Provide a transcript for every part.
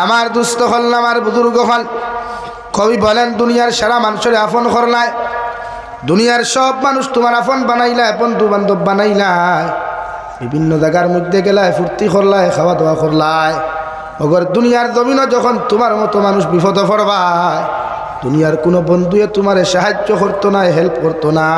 আমার দুস্থ হল না, আমার বুজুর্গ হল। কবি বলেন দুনিয়ার সারা মানুষের আপন করলায়, দুনিয়ার সব মানুষ তোমার আপন বানাইলায়, বন্ধু বান্ধব বানাইলায়, বিভিন্ন জায়গার মধ্যে গেলায়, ফুর্তি করলায়, খাওয়া দাওয়া করলায়। অগর দুনিয়ার জমিনও যখন তোমার মতো মানুষ বিপদে পড়বায়, দুনিয়ার কোনো বন্ধুয়ে তোমার সাহায্য করতো না, হেল্প করতো না।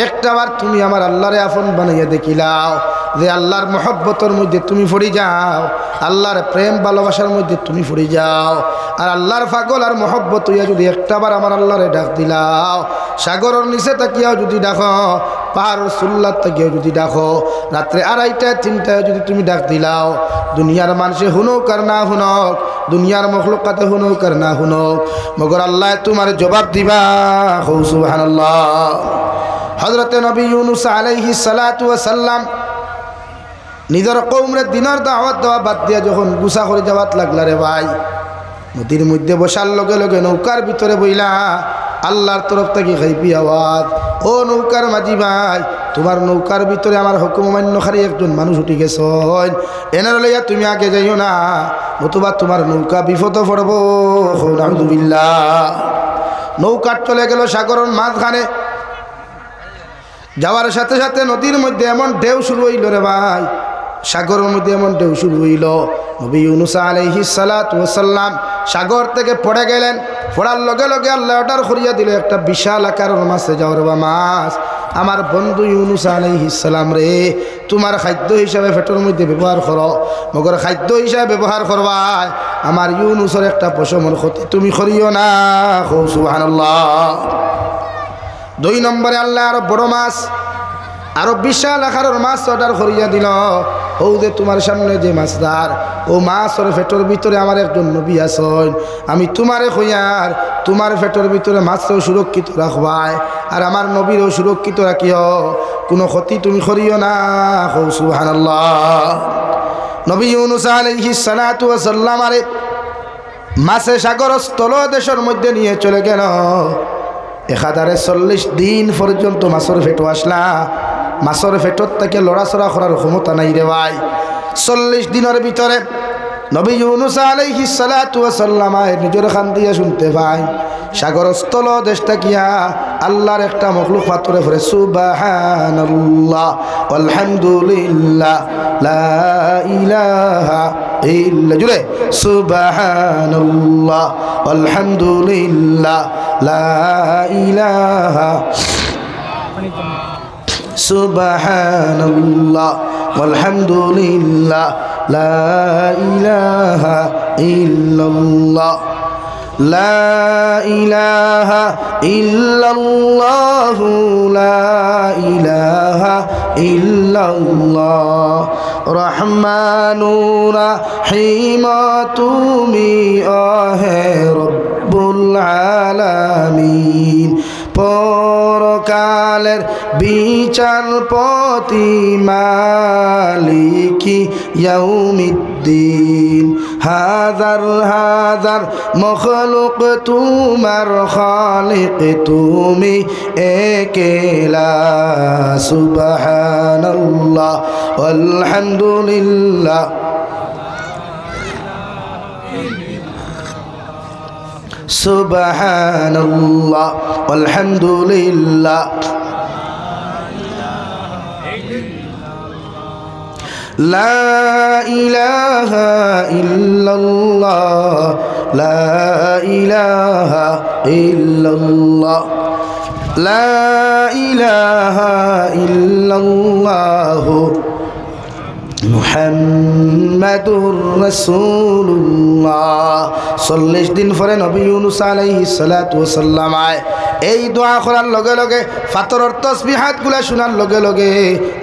একটাবার তুমি আমার আল্লাহরে আপন বানাইয়া দেখিলাও, যে আল্লাহর মহব্বতের মধ্যে তুমি পড়ে যাও, আল্লাহর প্রেম ভালোবাসার মধ্যে তুমি পড়ে যাও। আর আল্লাহর পাগল আর মহব্বত হইয়া যদি একটাবার আমার আল্লাহরে ডাক দিলাও, সাগরের নিচে তাকিয়াও যদি ডাকো, পাহাড়ের সুল্লার তাকিয়াও যদি ডাকো, রাত্রে 2:30 3টায় যদি তুমি ডাক দিলাও, দুনিয়ার মানুষে হুনক আর না হুনক, দুনিয়ার মখলুকাতে হুনক আর না হুনক, মগর আল্লাহ তোমার জবাব দিবা। সুবহানাল্লাহ। হযরতে নবী ইউনূস আলাইহিস সালাতু ওয়াস সালাম নিজের কওমের দিনের দাওয়াত দেওয়া বাদ দিয়া যখন গুছা করে যাওয়াত লাগলা রে ভাই, নদীর মধ্যে বসার লগে লগে নৌকার ভিতরে বইলা আল্লাহর তরফ থেকে গাইবি আওয়াজ, ও নৌকার মাঝি ভাই, তোমার নৌকার ভিতরে আমার হুকুম অমান্যকারী একজন মানুষ উঠে গেছেন, এনার লইয়া তুমি আগে যাইও না, নতুবা তোমার নৌকা বিপদে পড়ব। আলহামদুলিল্লাহ। নৌকা চলে গেল সাগরের মাঝখানে, যাওয়ার সাথে সাথে নদীর মধ্যে এমন ঢেউ শুরু হইল রে ভাই, সাগরের মধ্যে এমন ঢেউ শুরু হইল, নবী ইউনূস আলাইহিস সালাতু ওয়াস সালাম সাগর থেকে পড়ে গেলেন। পড়ার লগে লগে আল্লাহ অর্ডার করিয়া দিল, একটা বিশাল আকারের মাছে যাও রে মাছ, আমার বন্ধু ইউনূস আলাইহিস সালাম রে, তোমার খাদ্য হিসাবে পেটের মধ্যে ব্যবহার করো, মগর খাদ্য হিসাবে ব্যবহার করবাই, আমার ইউনূসের একটা পশমের ক্ষতি তুমি করিও না। সুবহানাল্লাহ। 2 নম্বরে আল্লাহ আরো বড় মাছ, আরো বিশাল আকারের মাছ অর্ডার করিয়া দিল, ও যে তোমার সামনে যে মাছদার, ও মাছের পেটের ভিতরে আমার একজন নবী আছেন, আমি তোমারে কইয়ার তোমার পেটের ভিতরে মাছও সুরক্ষিত রাখবাই, আর আমার নবীরও সুরক্ষিত রাখিও, কোনো ক্ষতি তুমি করিও না। সুবহানাল্লাহ। নবী ইউনূস আলাইহিস সালাতু ওয়াস সালাম আরে মাছে সাগর স্থল দেশের মধ্যে নিয়ে চলে গেল। 1040 দিন পর্যন্ত মাছের পেটো আসলা, মাছের পেটর থেকে লড়াচড়া করার ক্ষমতা নাই রে ভাই। 40 দিনের ভিতরে নবী ইউনূস আলাইহিস সালাতু ওয়াস সালাম নিজের কান দিয়া শুনতে পায়, সাগর স্থল দেশটা কিয়া আল্লাহর একটা মখলুক পাথরে পড়ে, সুবহানাল্লাহ আলহামদুলিল্লাহ লা ইলাহা ইল্লা, জুড়ে সুবহানাল্লাহ আলহামদুলিল্লাহ লা ইলাহা, সুবহানাল্লাহ আলহামদুলিল্লাহ লা ইলাহা ইল্লাল্লাহ, লা ইলাহা ইল্লাল্লাহু লা ইলাহা ইল্লাল্লাহ, রহমানুর রহিম তুমি আহে রব্বুল আলামিন, পরকালের বিচারপতি মালিকি ইয়াউমিদ্দিন, হাজার হাজার মখলুক তোমার খালিক তুমি একেলা, সুবহানাল্লাহ আলহামদুলিল্লাহ সুবহানাল্লাহ আলহামদুলিল্লাহ লা ইলাহা ইল্লাল্লাহ, লা ইলাহা ইল্লাল্লাহ, লা ইলাহা ইল্লাল্লাহ মুহাম্মাদুর রাসূলুল্লাহ। 40 দিন পরে নবী ইউনূস আলাইহিস সালাতু ওয়াস সালাম এই দোয়া করার লগে লগে, ফাতরের তাসবিহাতগুলা শোনার লগে লগে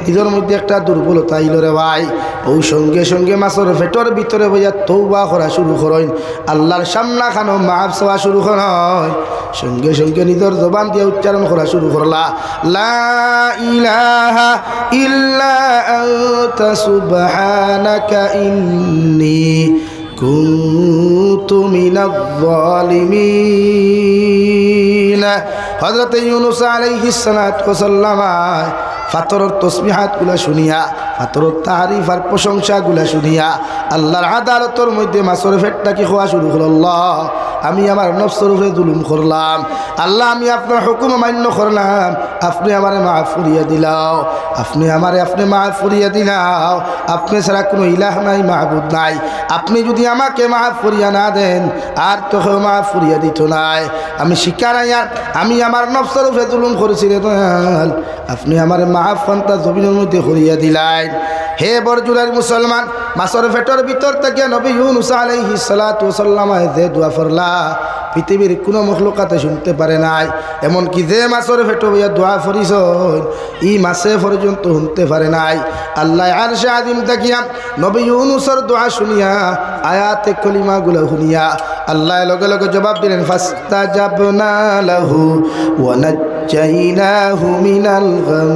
নিজের মধ্যে একটা দুর্বলতা আইল রে ভাই। ও সঙ্গে সঙ্গে মাছের পেটের ভিতরে বইয়া তওবা করা শুরু করেন, আল্লাহর সামনা খানো মাফ চাওয়া শুরু করেন, সঙ্গে সঙ্গে নিজের জবান দিয়ে উচ্চারণ করা শুরু করলা, লা ইলাহা ইল্লা আনতা সুবহানাকা ইন্নী কুনতু মিনাজ জালিমিন। হযরত ইউনূস আলাইহিস সালাতু ওয়াস সালাম ফাতরের তসবিহাতগুলা শুনিয়া, ফাতরের তারিফ আর প্রশংসাগুলা শুনিয়া আল্লাহর আদালতের মধ্যে মাছের ফেটটাকে খোয়া শুরু করল। আল্লাহ, আমি আমার নফসের উপরে জুলুম করলাম, আল্লাহ আমি আপনার হুকুম মান্য করলাম, আপনি আমারে মাফ করিয়া দিলাও, আপনি মাফ করিয়া দিলাও। আপনি ছাড়া কোনো ইলাহ নাই, মাহবুদ নাই। আপনি যদি আমাকে মাফ করিয়া না দেন আর তো কেউ মাফ করিয়া দিত নাই। আমি শিকার আমি আমার নফসের উপরে জুলুম করেছি রে দয়াল, আপনি আমার মাফ ফান্তা জমিনের মধ্যে করিয়া দিলেন। হে বরজুলার মুসলমান, মাছের পেটের ভিতর থেকে নবী ইউনূস আলাইহিস সালাতু ওয়াস সালাম যে দোয়া করলা পৃথিবীর কোনো মখলুকাতে শুনতে পারে নাই। এমনকি যে মাছের পেটে হইয়া দোয়া করিস ই মাছে পর্যন্ত শুনতে পারে নাই। আল্লাহ আরশে আযীম তাকিয়া নবী ইউনূসের দোয়া শুনিয়া, আয়াতে কলিমাগুলো শুনিয়া আল্লাহ লগে লগে জবাব দিলেন, ফাস্তাজাবনা লাহু ওয়া নাজ্জাইনাহু মিনাল গাম।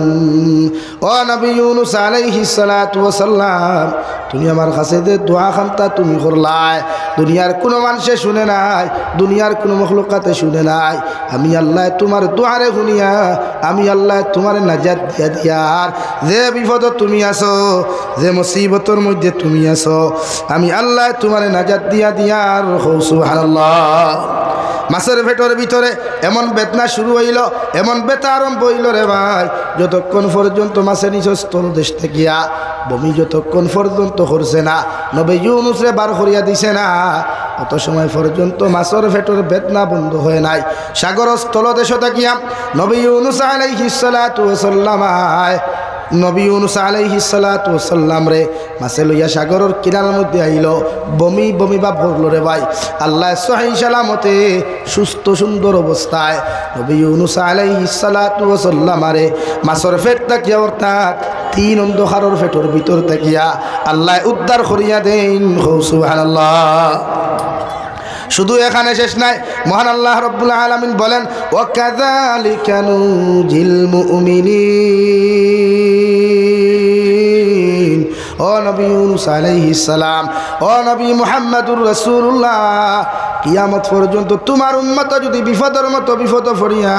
ও নবী ইউনূস আলাইহিস সালাতু ওয়াস সালাম, তুমি আমার কাছে যে দোয়া খান্তা তুমি করলাই, দুনিয়ার কোনো মানুষে শুনে নাই, দুনিয়ার কোনো মখলুকাতে শুনে নাই। আমি আল্লাহ তোমার দোয়ারে শুনিয়া আমি আল্লাহ তোমার নাজাত দিয়া দিয়ার, যে বিপদ তুমি আছো, যে মুসিবতর মধ্যে তুমি আছো, আমি আল্লাহ তোমার নাজাত দিয়া দিয়ার। সুবহানাল্লাহ। মাছের পেটের ভিতরে এমন বেদনা শুরু হইল, এমন বেতা আরম্ভ হইল রে ভাই, যতক্ষণ পর্যন্ত মাছের নিচে স্থলদেশ থেকিয়া বমি যতক্ষণ পর্যন্ত করছে না, নবী ইউনূসরে বার করিয়া দিছে না, অত সময় পর্যন্ত মাছের পেটের বেদনা বন্ধ হয় নাই। সাগর স্থলদেশ থাকিয়া নবী ইউনূস আলাইহিস সালাতু ওয়াস সালাম নবী ইউনূস আলাইহিস সালাতু ওয়াস সালাম রে মাছে লইয়া সাগরের কিনারার মধ্যে আইল, বমি বমি ভাব করল রে ভাই। আল্লাহ সহিহ সালামতে সুস্থ সুন্দর অবস্থায় নবী ইউনূস আলাইহিস সালাতু ওয়াস সালাম রে মাছের পেট থাকিয়া অর্থাৎ তিন অন্ধকারের পেটের ভিতর থাকিয়া আল্লাহ উদ্ধার করিয়া দেন। সুবহানাল্লাহ। শুধু এখানে শেষ নাই, মহান আল্লাহ রাব্বুল আলামিন বলেন, ওয়া কাযালিকা নুজিল মুমিনিন। ও নবী ইউনূস আলাইহিস সালাম, ও নবী মুহাম্মদুর রাসূলুল্লাহ, কিয়ামত পর্যন্ত তোমার উম্মত যদি বিপদের মতো বিপদ পড়িয়া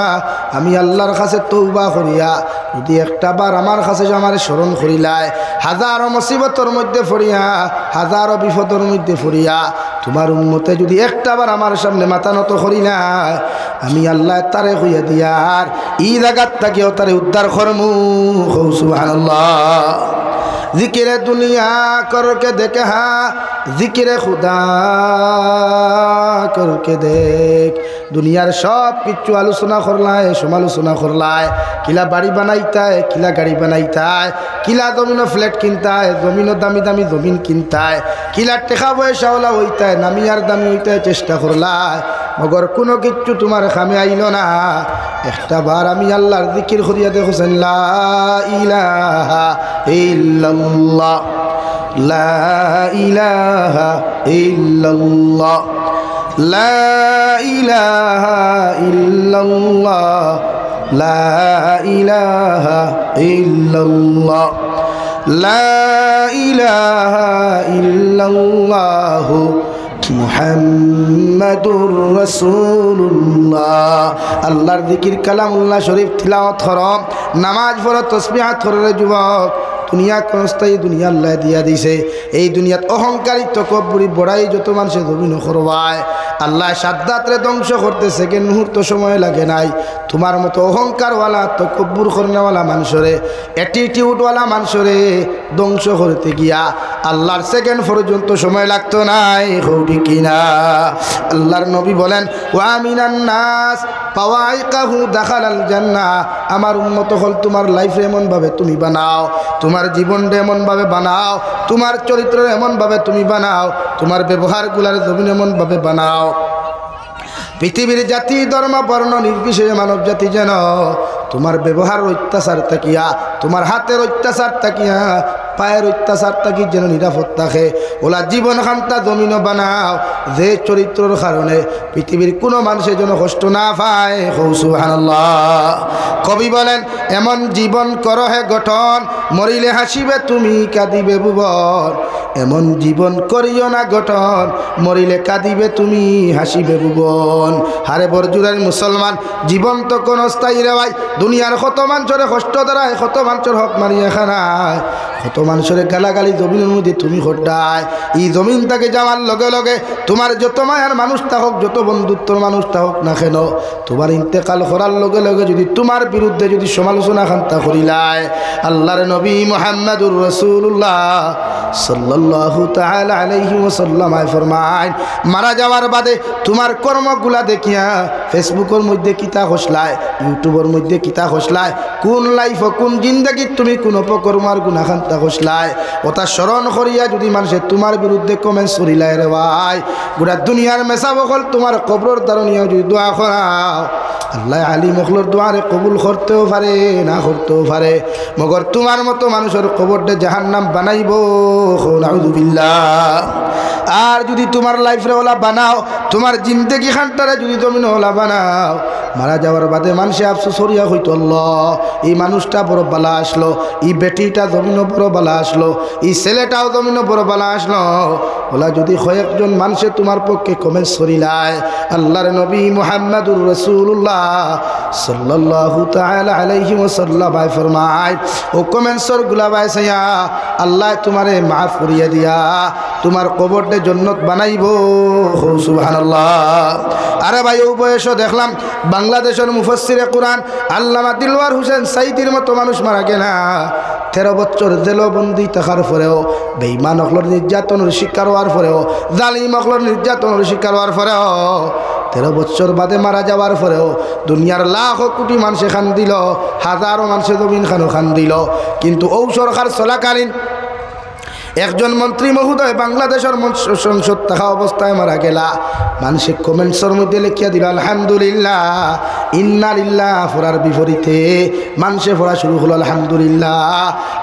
আমি আল্লাহর কাছে তওবা করিয়া যদি একটা বার আমার কাছে আমার স্মরণ করিলায়, হাজারো মুসিবতের মধ্যে পড়িয়া, হাজারো বিপদের মধ্যে পড়িয়া তোমার উম্মতে যদি একটা বার আমার সামনে মাথা নত করিলায়, আমি আল্লাহ তারে হইয়া দিয়ার ই জায়গাত থাকিও তারে উদ্ধার করমু। সুবহানাল্লাহ। জিকিরে দুনিয়া করকে দেখে হা, জিকিরে খুদা করকে দেখ। দুনিয়ার সব কিছু আলোচনা করলায়, সমালোচনা করলায়, কিলা বাড়ি বানাইতায়, কিলা গাড়ি বানাইতায়, কিলা জমিনো ফ্ল্যাট কিনতায়, জমিনো দামি দামি জমিন কিনতায়, কিলা টেকা পয়সাওয়ালা হইতায়, নামিয়ার দামি হইতায় চেষ্টা করলায়, মগর কোনো কিচ্ছু তোমার খামে আইল না। একটা বার আমি আল্লাহর জিকির করিয়া দেখছেন, লা ইলাহা ইল্লাল্লাহ, লা ইলাহা ইল্লাল্লাহ, লা ইলাহা ইল্লাল্লাহ, লা ইলাহা ইল্লাল্লাহ, লা ইলাহা ইল্লাল্লাহ মুহাম্মাদুর রাসূলুল্লাহ। আল্লাহর জিকির কালামুল্লাহ শরীফ তিলাওয়াত করো, নামাজ পড়ো, তাসবিহাত করো রে যুবক। দুনিয়া কনস্থায়ী দুনিয়া আল্লাহ দিয়া দিছে। এই দুনিয়াত অহংকারী তকব্বুরি বড়াই যত মানুষে জমিন করবায়, আল্লাহ সাদ্দাতরে ধ্বংস করতে সেকেন্ড মুহূর্ত সময় লাগে নাই। তোমার মতো অহংকারওয়ালা তকব্বুর করনেওয়ালা মানুষরে, অ্যাটিটিউডওয়ালা মানুষরে ধ্বংস করতে গিয়া আল্লাহর সেকেন্ড পর্যন্ত সময় লাগতো নাই। হৌটি কিনা আল্লাহর নবী বলেন, ওয়া মিনান নাস ফাওয়াইকাহু দাখালাল জান্নাহ। আমার উম্মত হল তোমার লাইফ এমনভাবে তুমি বানাও, তোমার জীবনটা এমনভাবে বানাও, তোমার চরিত্র এমনভাবে তুমি বানাও, তোমার ব্যবহারগুলার জমিন এমনভাবে বানাও, পৃথিবীর জাতি ধর্ম বর্ণ নির্বিশেষে মানব জাতি যেন তোমার ব্যবহার অত্যাচার থাকিয়া, তোমার হাতের অত্যাচার থাকিয়া, পায়ের অত্যাচার থাকি যেন নিরাপদ থাকে। ওলা জীবন খান্তা জমিনও বানাও, যে চরিত্রের কারণে পৃথিবীর কোনো মানুষের যেন কষ্ট না পায়। সুবহানাল্লাহ। কবি বলেন, এমন জীবন করো হে গঠন, মরিলে হাসিবে তুমি কাঁদিবে ভুবন। এমন জীবন করিও না গঠন, মরিলে কাঁদিবে তুমি হাসিবে ভুবন। হারে বরজুরের মুসলমান, জীবন তো কোনো স্থায়ী রে ভাই। দুনিয়ার কত মানুষের কষ্ট দ্বারায়, কত মানুষের হক মারিয়ে খানায়, কত মানুষের গালাগালি জমিনের মধ্যে তুমি হটায়। এই জমিন তাকে যাওয়ার লগে লগে তোমার যত মায়ার মানুষ থাকুক, যত বন্ধুত্বর মানুষ থাকুক না কেন, তোমার ইন্তেকাল করার লগে লগে যদি তোমার বিরুদ্ধে যদি সমালোচনা খান্তা করিলায়, আল্লাহর নবী মুহাম্মদুর রাসূলুল্লাহ সাল্লাল্লাহু তাআলা আলাইহি ওয়াসাল্লাম ফরমায়, মারা যাওয়ার বাদে তোমার কর্মগুলা দেখিয়া ফেসবুকের মধ্যে কিতা হসলায়, ইউটিউবের মধ্যে কিতা হসলায়, কোন লাইফ কোন জিন্দগি তুমি কোন অপকর্মার গুনাহ খান্তা হসলায়, ওটা স্মরণ করিয়া যদি মানুষে তোমার বিরুদ্ধে কমেন্টস করিলায় রে ভাই, গোটা দুনিয়ার মেসা বকল তোমার কবরের দারণিয়া যদি দোয়া করাও, আল্লাহ আলী মখলোর দোয়ারে কবুল করতেও পারে না করতেও পারে, মগর তোমার মতো মানুষের কবরটা জাহান্নাম বানাইব, নাউযুবিল্লাহ। আর যদি তোমার লাইফরে ওলা বানাও, তোমার জিন্দেগি খানটারে যদি জমিন ওলা বানাও, মারা যাওয়ার বাদে মানুষে আফসোস হরিয়া হইতো, আল্লাহ এই মানুষটা বড় বালা আসলো, এই বেটিটা জমিনও বড় বালা আসলো, এই ছেলেটাও জমিনও বড় বালা আসলো। ওলা যদি কয়েকজন মানুষে তোমার পক্ষে কমেন্টস করিলায়, আল্লাহর নবী মুহাম্মদুর রাসূলুল্লাহ সাল্লাল্লাহু তাআলা আলাইহি ওয়াসাল্লাম ফরমায়, ও কমেন্টসর গুলা বাইসাইয়া আল্লাহ তোমারে মাফ করিয়া দিয়া তোমার কবরটা জান্নাত বানাইব, সুবহানাল্লাহ। আরে ভাই, ও বয়সও দেখলাম বাংলাদেশের মুফাসসিরে কুরআন আল্লামা দিলওয়ার হোসেন সাইদির মতো মানুষ মারা গেলা, 13 বছর জেলবন্দি থাকার পরেও, বেঈমান অকলর নির্যাতনের শিকার হওয়ার পরেও, জালিম অকলর নির্যাতনের শিকার হওয়ার পরেও, 13 বছর বাদে মারা যাওয়ার পরেও দুনিয়ার লাখ কোটি মানুষে খান দিল, হাজারো মানুষে জমিন খান দিল, কিন্তু ও সরকার চলাকালীন একজন মন্ত্রী মহোদয় বাংলাদেশের সংসদ থাকা অবস্থায় মারা গেলা, মানুষের কমেন্টসের মধ্যে লিখিয়া দিল আলহামদুলিল্লাহ, ইন্না লিল্লাহ ফোরার বিপরীতে মানুষে পড়া শুরু হলো আলহামদুলিল্লাহ।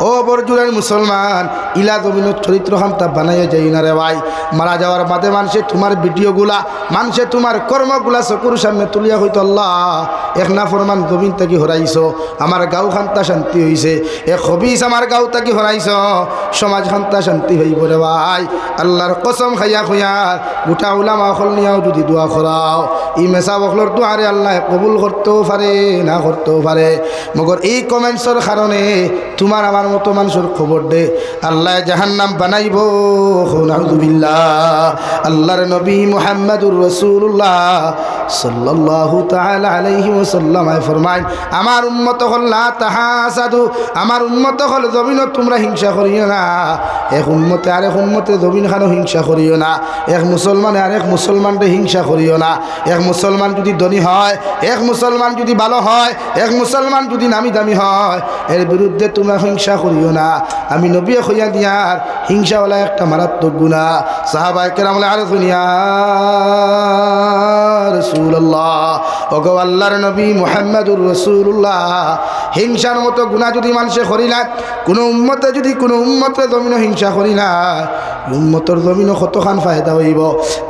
ও বরজুরের মুসলমান, ইলা জমিনের চরিত্র খান্তা বানাইয়া যাই না রে ভাই। মারা যাওয়ার বাদে মানুষে তোমার ভিডিওগুলা, মানুষে তোমার কর্মগুলা চকুর সামনে তুলিয়া হইতো, আল্লাহ এক নাফরমান জমিন থেকে হরাইছ, আমার গাঁও খান্তা শান্তি হইছে, এক হবিস আমার গাঁও থেকে হরাইছ, সমাজ খান্তা শান্তি হইব রে ভাই। আল্লাহর কসম খাইয়া খুঁয়ার গোটা উলামা অকল নিয়াও যদি দোয়া করাও, ই মেসা বকলর দোয়ারে আল্লাহ কবুল করতেও পারে না করতেও পারে, মগর এই কমেন্টসর কারণে তোমার আমার মতো মানুষের খবর দে আল্লাহ জাহান্নাম বানাইব, নাউযুবিল্লাহ। আল্লাহর নবী মুহাম্মদুর রাসূলুল্লাহ সাল্লাল্লাহু তাআলা আলাইহি ওয়াসাল্লাম ফরমায়, আমার উম্মত হল লা তাহাসাদু, আমার উম্মত হল জমিন তোমরা হিংসা করিও না, এক উম্মতে আরেক উম্মতে জমিন খানো হিংসা করিও না, এক মুসলমানে আরেক মুসলমানকে হিংসা করিও না, এক মুসলমান যদি ধনী হয়, এক মুসলমান যদি ভালো হয়, এক মুসলমান যদি নামি দামি হয়, এর বিরুদ্ধে তোমরা হিংসা করিও না। আমি নবী কইয়া দিয়ার হিংসাওয়ালা একটা মারাত্মক গুনাহ। সাহাবায়ে কেরাম আর দুনিয়া রাসূলুল্লাহ, ওগো আল্লাহর নবী মুহাম্মদুর রাসূলুল্লাহ, হিংসার মতো গুনাহ যদি মানুষে করিলা, কোনো উম্মতে যদি কোনো উম্মতের জমিন হিংসা করিলা, উম্মতের জমিনও কতখান ফায়দা হইব।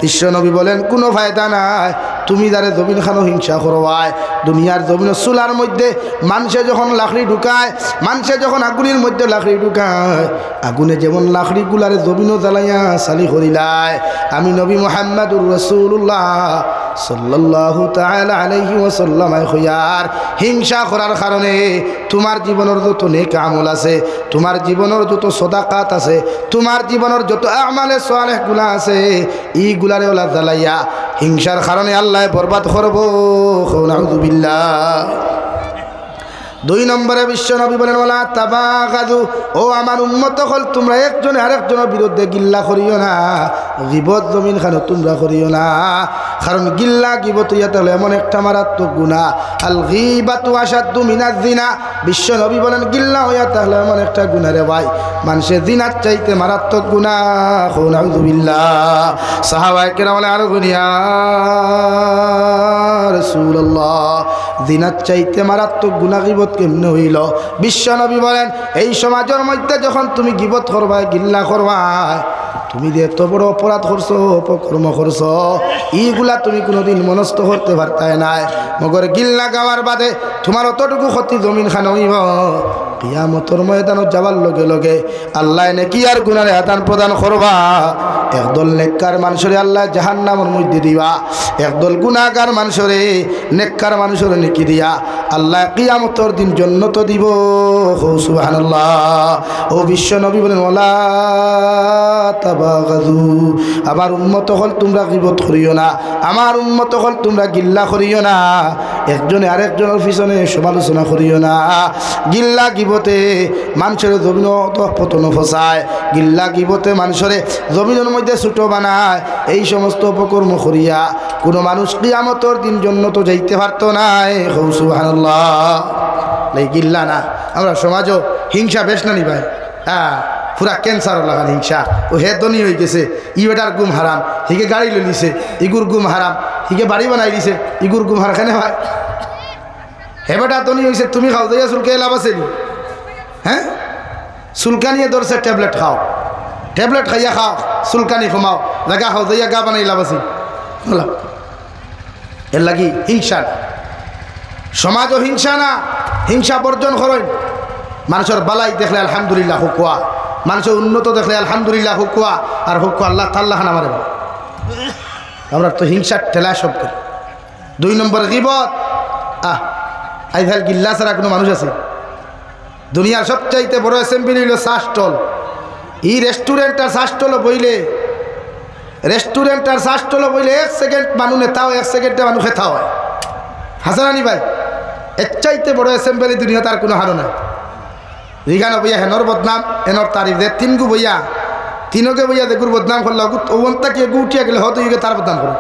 বিশ্ব নবী বলেন কোনো ফায়দা নাই, তুমি যারে জমিন খানো হিংসা করবাই। দুনিয়ার জমিন চুলার মধ্যে মানুষে যখন লাকড়ি ঢুকায়, মানুষে যখন আগুনের মধ্যে লাকড়ি ঢুকায়, আগুনে যেমন লাকড়ি গুলারে জমিনও জ্বালাইয়া চালি করিলায়, আমি নবী মুহাম্মদুর রাসূলুল্লাহ সাল্লাল্লাহু তাআলা আলাইহি ওয়াসাল্লাম কইয়ার হিংসা করার কারণে তোমার জীবনের যত নেক আমল আছে, তোমার জীবনের যত সদাকাত আছে, তোমার জীবনের যত আমালে সালেহ গুলা আছে, এইগুলারে ওলা জ্বালাইয়া হিংসার কারণে আল্লাহ বরবাদ করব, নাউযুবিল্লাহ। 2 নম্বরে বিশ্ব নবী বলেন ওয়ালা তাবাগাদু, ও আমার উম্মত হল তোমরা একজনে আরেকজনের বিরুদ্ধে গিল্লা করিও না, গীবত জমিন খানো তোমরা করিও না, কারণ গিল্লা গীবত ইয়াতে হলো এমন একটা মারাত্মক গুনাহ, আল গীবাতু আশাদ্দু মিনাজ জিনা। বিশ্ব নবী বলেন গিল্লা ইয়াতে হলো এমন একটা গুনাহ রে ভাই, মানুষের জিনার চাইতে মারাত্মক গুনাহ, নাউযুবিল্লাহ। সাহাবায়ে কেরাম আর দুনিয়া রাসূলুল্লাহ, জিনার চাইতে মারাত্মক গুনাহ গীবত কেমনে হইল? বিশ্ব নবী বলেন এই সমাজের মধ্যে যখন তুমি গীবত করবা, গিল্লা করবা, তুমি যে এত বড় অপরাধ করছো, অপকর্ম করছো, এইগুলা তুমি কোনোদিন মনস্থ করতে পারতাই নাই, মগর গিল্লা গাওয়ার বাদে তোমার অতটুকু ক্ষতি জমিন খান হইব, কিয়ামতর ময়দানত যাবার লগে লগে আল্লাহ নেকি আর গুনার আদান প্রদান করবা। একদল নেককার মানুষরে আল্লাহ জাহান্নামের মধ্যে দিবা, একদল গুনাহগার মানুষরে নেককার মানুষরে নেকি দিয়া আল্লাহ কিয়ামতর দিন জান্নাত দিব। সুবহানাল্লাহ। ও বিশ্ব নবী বলেন ওয়ালা তাবাগাযু, আমার উম্মত হল তোমরা গীবত করিও না, আমার উম্মত হল তোমরা গিল্লা করিও না, একজনে আরেকজনের পিছনে সমালোচনা করিও না। গিল্লা গিবতে মানুষের জমিন পতন ফসায়, গিল্লা গিবতে মানুষের জমিনের মধ্যে ছোট বানায়। এই সমস্ত অপকর্ম করিয়া কোনো মানুষ কিয়ামতর দিন জান্নাত যাইতে পারতো না। সুবহানাল্লাহ। এই গিল্লা না, আমরা সমাজও হিংসা বেশ না নি ভাই। হ্যাঁ, পুরা ক্যান্সার লাগান হিংসা। ও হে ধনী হয়ে গেছে, ই বেটার গুম হারাম, হিকে গাড়ি লই লিছে, ইগুর গুম হারাম, হিকে বাড়ি বানাই দিছে, ইগুর গুম হারা কেন ভাই? হে বেটা ধনী হয়েছে, তুমি খাও দিয়া চুলকে লাভ আছে নি? হ্যাঁ, চুলকানিয়ে ধরছে ট্যাবলেট খাও, ট্যাবলেট খাইয়া খাও, চুলকানি কমাও, জায়গা খাও দিয়া গা বানাই লাভ আছে? এর লাগি হিংসা না, সমাজও হিংসা না, হিংসা বর্জন করেন। মানুষের বালাই দেখলে আলহামদুলিল্লাহ হুকুয়া, মানুষের উন্নত দেখলে আলহামদুলিল্লাহ হুকুয়া, আর হুকুয়া আল্লাহ তাল্লাহ না মারে। আমরা তো হিংসার ঠেলা সব করি। 2 নম্বর গীবত। আইভাল গিল্লা ছাড়া কোনো মানুষ আছে? দুনিয়ার সবচাইতে বড় অ্যাসেম্বলি হইল চা স্টল। এই রেস্টুরেন্ট আর চা স্টল বইলে, রেস্টুরেন্ট আর চা স্টল বইলে 1 সেকেন্ড মানুষ নেতাও, 1 সেকেন্ডে মানুষ খেতা হয়। হাসানানি ভাই, এর চাইতে বড় অ্যাসেম্বলি দুনিয়া তার কোনো হারো নাই। রিগানো বইয়া হেনর বদনাম, এনর তারিফ দে, 3 গু বইয়া, 3কে বইয়া দেখুর বদনাম করল, ওনটা কি গু উঠিয়া গেলে হয়তো তার বদনাম করো।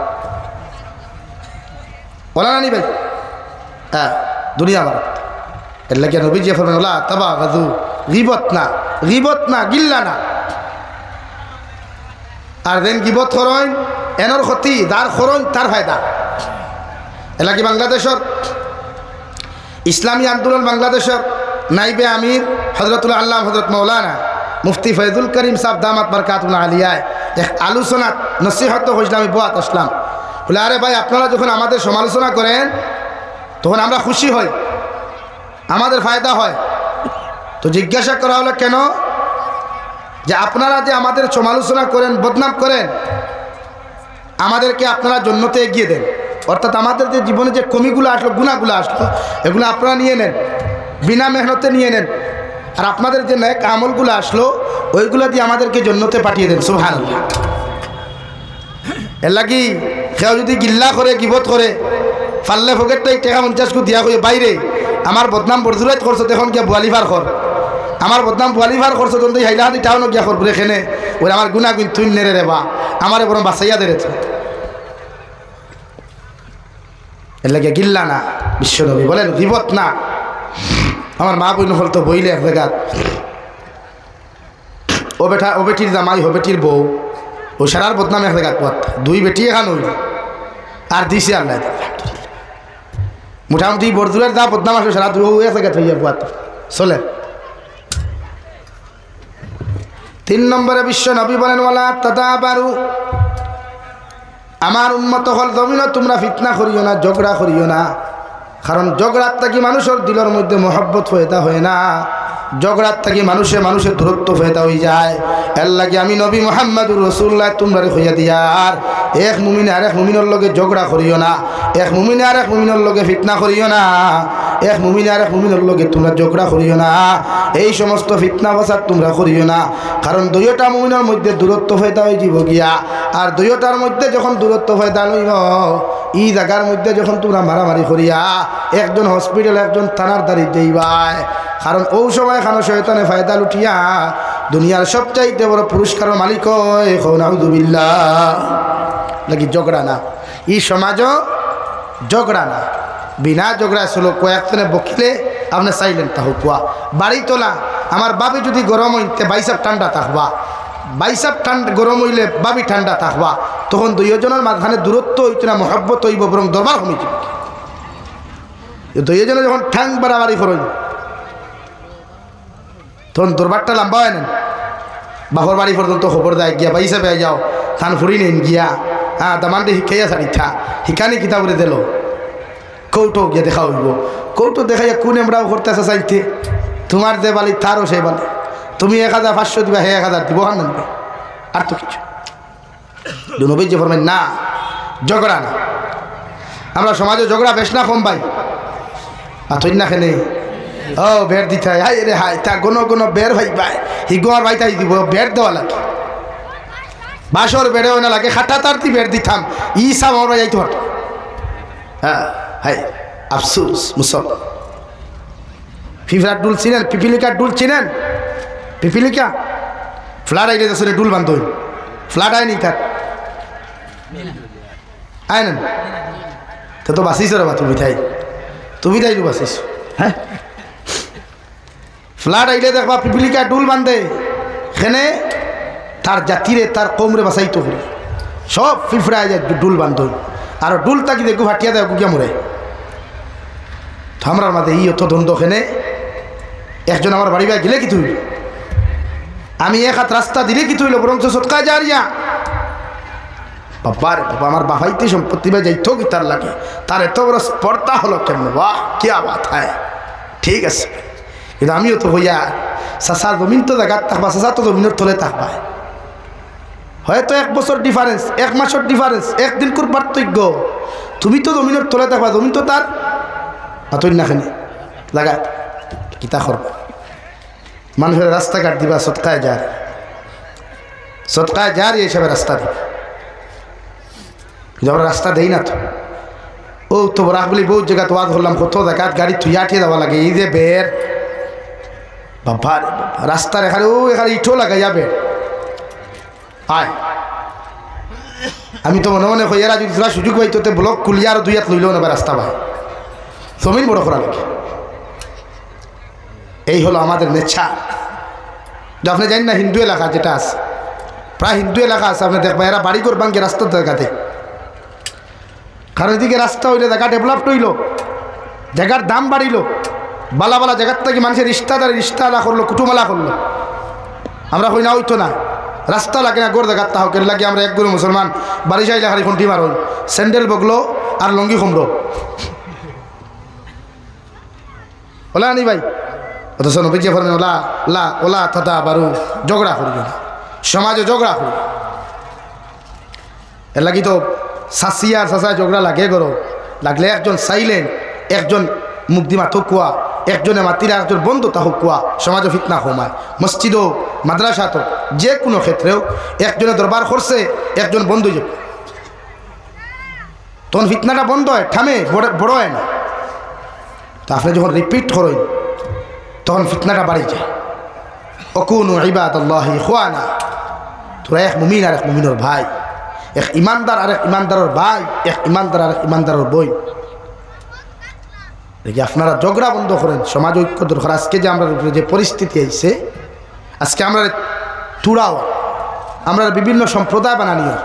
বলা নানি ভাই? হ্যাঁ, দুনিয়া আমার এর লাগে নবী যে ফরমান ওলা তাবা গাজু, গিবত না, গিবত না, গিল্লা না। আর দেন গিবত করইন, এনর ক্ষতি, যার করইন তার ফায়দা। এর লাগে বাংলাদেশের ইসলামী আন্দোলন বাংলাদেশের নাইবে আমির হজরতুল আল্লাহ হজরত মৌলানা মুফতি ফয়জুল করিম সাহেব দামাত বরকাতুল্লাহ আলিয়ায় এক আলোচনা নসিহত হয়েছিল। আমি বোয়াত আসলাম, বলে আরে ভাই আপনারা যখন আমাদের সমালোচনা করেন তখন আমরা খুশি হই, আমাদের ফায়দা হয়। তো জিজ্ঞাসা করা হলো কেন? যে আপনারা যে আমাদের সমালোচনা করেন, বদনাম করেন, আমাদেরকে আপনারা জান্নাতে এগিয়ে দেন। অর্থাৎ আমাদের যে জীবনে যে কমিগুলো আসলো, গুনাহগুলো আসলো, এগুলো আপনারা নিয়ে নেন, বিনা মেহনতে নিয়ে নেন। আর আপনাদের যে নেক আমলগুলো আসলো ওইগুলো দিয়ে আমাদেরকে জান্নাতে পাঠিয়ে দেন। সুবহানাল্লাহ। এর লাগি কেউ যদি গিল্লা করে, গিবত করে, ফাললে ফকেটটাই টাকা 50 কো দিয়া হয়ে বাইরে আমার বদনাম বরজুরাইত করছো, তখন গিয়া বোয়ালিভার কর, আমার বদনাম বোয়ালিভার করছো, তখন তো হাইলাহাতি টাউন গিয়া করবো এখানে, ওই আমার গুণা গুণ তুই নেড়ে রে বা আমার বরং বাসাইয়া দেড়েছে। এর লাগে গিল্লা না, বিশ্বনবী বলেন গিবত না। আমার মা বই নহল তো বইলে এক জায়গা, ও বেটা, ও বেটির জামাই, ও বেটির বউ, ও সারার বদনাম এক জায়গা পথ, 2 বেটি এখান হইল আর দিছে আল্লাহ। মোটামুটি বরদুরের যা বদনাম আসবে সারা 2 এক জায়গা হইয়া পথ চলে। 3 নম্বরে বিশ্ব নবী বলেন ওয়ালা তাদাবারু, আমার উম্মত হল জমিন তোমরা ফিতনা করিও না, ঝগড়া করিও না। কারণ ঝগড়ার থাকি মানুষের দিলের মধ্যে মহব্বত ফয়দা হয় না, ঝগড়ার থাকি মানুষের দূরত্ব ফয়দা হয়ে যায়। এর লাগে আমি নবী মুহাম্মদুর রাসূলুল্লাহ তোমরা হইয়া দিয়ার, এক মুমিনে আর এক মুমিনের লগে ঝগড়া করিও না, এক মুমিনে আর এক মুমিনের লগে ফিতনা করিও না, এক মুমিনে আর এক মুমিনের লগে তোমরা ঝগড়া করিও না, এই সমস্ত ফিতনা ফাসাদ তোমরা করিও না। কারণ 2টা মুমিনের মধ্যে দূরত্ব ফয়দা হয়ে যাব গিয়া, আর 2টার মধ্যে যখন দূরত্ব ফয়দা লইব, এই জায়গার মধ্যে যখন তোমরা মারামারি করিয়া একজন হসপিটাল একজন থানার দাঁড়ি যাইবাই, কারণ ও সময় খানো শয়তানে ফায়দা লুটিয়া দুনিয়ার সবচাইতে বড় পুরস্কারের মালিক হয়। নাউযুবিল্লাহ। লাগি ঝগড়া না, এই সমাজও ঝগড়া না, বিনা ঝগড়া চলো। কয়েকজনে বকিলে আপনি সাইলেন্ট থাকুক। কুয়া বাড়ি তোলা, আমার বাবি যদি গরম হইতে বাইসাপ ঠান্ডা থাকবা, বাইসাপ ঠান্ডা গরম হইলে বাবি ঠান্ডা থাকবা, তখন 2 জনের মাঝখানে দূরত্ব হইত না, মহব্বত হইব, বরং দরবার কমে যাবে। 2 জনে যখন ঠ্যাং বাড়াবাড়ি করেন তখন দরবারটা লম্বা হয় না। বাপর বাড়ি পর্যন্ত খবর দেয় গিয়া বাইসা পেয়ে যাও, থান ফুরি নেন গিয়া, হ্যাঁ দামানটি শিখাইয়া সারিঠা শিখানি কিতাবরে দিল, কৌটো গিয়া দেখা হইব, কৌটো দেখাইয়া কোন আমরাও করতে আসা চাইতে, তোমার যে বালি তারও সে বালি। তুমি 1500 দিবা, হে 1000 দিব, হান নানবে আর তো কিছু। নবী যে ফরমায় না, ঝগড়া না। আমরা সমাজে ঝগড়া বেশ না কম ভাই, আর তুই না খেলে ও বের দিতে হয়, হাই রে হাই তা কোনো বের ভাই ভাই হিগোয়ার ভাই তাই দিব, বের দেওয়া লাগে। বাসর বেড়েও না লাগে, খাটা তারতি বের দিতাম, ইসা মর যাইতে হতো। হ্যাঁ হাই আফসুস মুসল। ফিফরার ডুল চিনেন? পিপিলিকার ডুল চিনেন? পিপিলিকা ফ্লাড আইলে আসলে ডুল বান্ধ হইল, ফ্লাড আয়নি তার আয় না তো বাঁচিস রে বা, তুমি তাই বাঁচিস। হ্যাঁ ফ্লাড আইলে দেখবা পিপিলিকা ডুল বান্ধে, সেনে তার জাতিরে তার কমরে বাঁচাইতো করে সব ফিফড়া যায় ডুল বান্ধ। আর ডুল তাকি দেখু ফাটিয়া দেয় গুকিয়া মরে। আমরার মাঝে ই অত দ্বন্দ্ব, খেনে একজন আমার বাড়ি বাই গেলে কি তুই, আমি এক হাত রাস্তা দিলে কি তুইল, বরং সৎকা যারিয়া বাবা রে বাবা, আমার বাবাইতে সম্পত্তি বা যাইতো কি তার লাগে, তার এত বড় স্পর্ধা হলো কেমন, বাহ কে বাত হয়। ঠিক আছে, কিন্তু আমিও তো হইয়া চাষা জমিন তো জায়গাত থাকবা, চাষা তো জমিনের তলে থাকবা, হয়তো 1 বছর ডিফারেন্স, 1 মাসের ডিফারেন্স, একদিন কোর পার্থক্য। তুমি তো জমিনের তলে থাকবা, জমিন তো তার হাতই না খেলে লাগা কিতা করবা। মানুষের রাস্তাঘাট দিবা সৎকায় যার এই হিসাবে রাস্তা দিবা, আমরা রাস্তা দেই না তো। ও তো রাখবলি বহুত জায়গা তো আজ ধরলাম, কত জায়গাত গাড়ি থুইয়া ঠিয়ে দেওয়া লাগে, এই যে বের বাবা রাস্তার এখানে ও এখানে ইটও লাগাই যাবে। আয় আমি তো মনে মনে হইয়ারা যদি তোরা সুযোগ পাই তোতে ব্লক খুলিয়া আর 2 হাত লইলেও নেবে রাস্তা ভাই, জমিন বড় করা লাগে। এই হলো আমাদের নেচ্ছা। আপনি জানেন না হিন্দু এলাকা যেটা আছে, প্রায় হিন্দু এলাকা আছে, আপনি দেখবেন এরা বাড়ি করবান কি রাস্তার জায়গাতে, কারণ এদিকে রাস্তা হইলে জায়গা ডেভেলপড হইল, জায়গার দাম বাড়িল, বালা বালা জায়গার থেকে মানুষের রিস্তালা করলো, কুটুমালা করলো। আমরা হই না হইতো না, রাস্তা লাগে না গোর জায়গার তা হোক লাগে। আমরা এক গুরু মুসলমান বাড়ি যাইলে খালি ফোনটি মার হই, স্যান্ডেল বগলো আর লঙ্গি কুমড়ো ওলা আনি ভাই। অথচ নবীজি ফরমান ওলা লা ওলা থাতা বারু, ঝগড়া করি না সমাজে, ঝগড়া করি। এর লাগি তো শাসি আর শাসায় ঝগড়া লাগে করো, লাগলে একজন সাইলেন্ট, একজন মুগ্ধিমা থকুয়া, একজনে মাতিরা একজন বন্ধু তা হুকুয়া, সমাজে ফিতনা কমায়। মসজিদ হোক, মাদ্রাসা তো, যে কোনো ক্ষেত্রেও একজনে দরবার করছে, একজন বন্ধু যে, তখন ফিতনাটা বন্ধ হয়, থামে, বড় হয় না। তা আপনি যখন রিপিট করেন তখন ফিতনাটা বাড়ি যায়। অকুনু ইবাদাল্লাহি ইখওয়ানা, তোরা এক মুমিন আর এক মুমিনের ভাই, এক ইমানদার আর এক ইমানদারের ভাই, এক ইমানদার আর এক ইমানদারের বই। দেখি আপনারা ঝগড়া বন্ধ করেন, সমাজ ঐক্য দরকার। আজকে যে আমরা উপরে যে পরিস্থিতি আইছে, আজকে আমরা টুরাও, আমরা বিভিন্ন সম্প্রদায় বানানিও,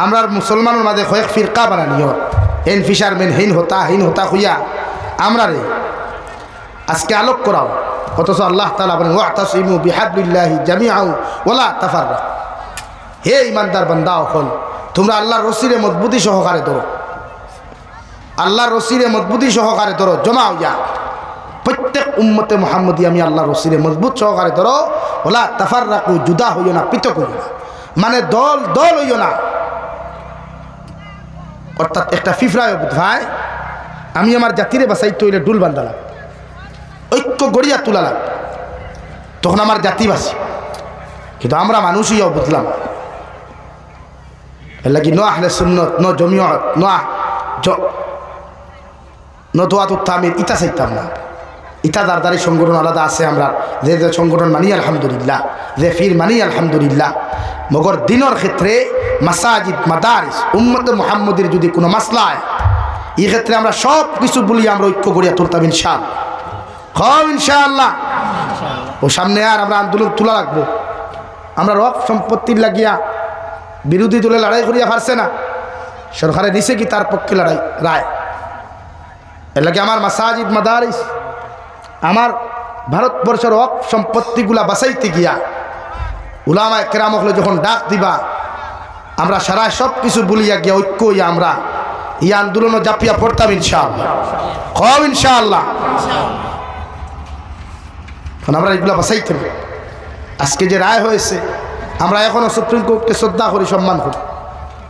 আমরা মুসলমানের মাঝে কয়েক ফিরকা বানানিও, হেন ফিশারম্যান হিন হতা হইয়া আমরা রে আজকে আলোক করাও। অথচ আল্লাহ তাআলা বলেন ওয়াতাসিমু বিহাবলিল্লাহি জামিআন ওয়ালা তাফাররাকু, হে ইমানদার বান্দা হল, তোমরা আল্লাহর রশিরে মজবুতি সহকারে ধরো, আল্লাহর রশিরে মজবুতি সহকারে ধরো, জমা হইয়া প্রত্যেক উম্মতে মুহাম্মদী আমি আল্লাহর রশিরে মজবুত সহকারে ধরো, ওয়ালা তাফাররাকু, জুদা হইও না, পৃথক হইও না, মানে দল হইও না। অর্থাৎ একটা ফিফরায় ভাই, আমি আমার জাতিরে বাঁচাইতে হইলে ডুল বান্ধালাম, ঐক্য গড়িয়া তুলালাম, তখন আমার জাতি বাঁচি। কিন্তু আমরা মানুষই বুঝলাম, এর লাগি ন আহলে সুন্নত, ন জমিয়ত, ন দোয়াতুত তামির, ইটা চাইতাম না। ইটা দারদারি সংগঠন আলাদা আছে, আমরা যে সংগঠন মানি আলহামদুলিল্লাহ, যে ফির মানি আলহামদুলিল্লাহ। মগর দিনের ক্ষেত্রে মাসাজিদ, মাদারিস, উম্মতে মুহাম্মদের যদি কোনো মাসলা হয়, এই ক্ষেত্রে আমরা সব কিছু বলি, আমরা ঐক্য গড়িয়া তুলতাম ইনশাআল্লাহ। ইনশাআল্লাহ ও সামনে আর আমরা আন্দোলন তোলা রাখবো। আমরা রক সম্পত্তির লাগিয়া বিরোধী দলে লড়াই করিয়া পারছে না, সরকারে দিছে কি তার পক্ষে লড়াই রায়। এর লাগে আমার মাসাজিদ, মাদারিস, আমার ভারতবর্ষের রক সম্পত্তিগুলা বাঁচাইতে গিয়া উলামায়ে কেরাম হলে যখন ডাক দিবা, আমরা সারা সব কিছু বলিয়া গিয়া ঐক্য হইয়া আমরা এই আন্দোলনে জাপিয়া পড়তাম ইনশাআল্লাহ। ইনশাআল্লাহ কারণ আমরা এগুলো বাঁচাইতে হবে। আজকে যে রায় হয়েছে আমরা এখনও সুপ্রিম কোর্টকে শ্রদ্ধা করি, সম্মান করি।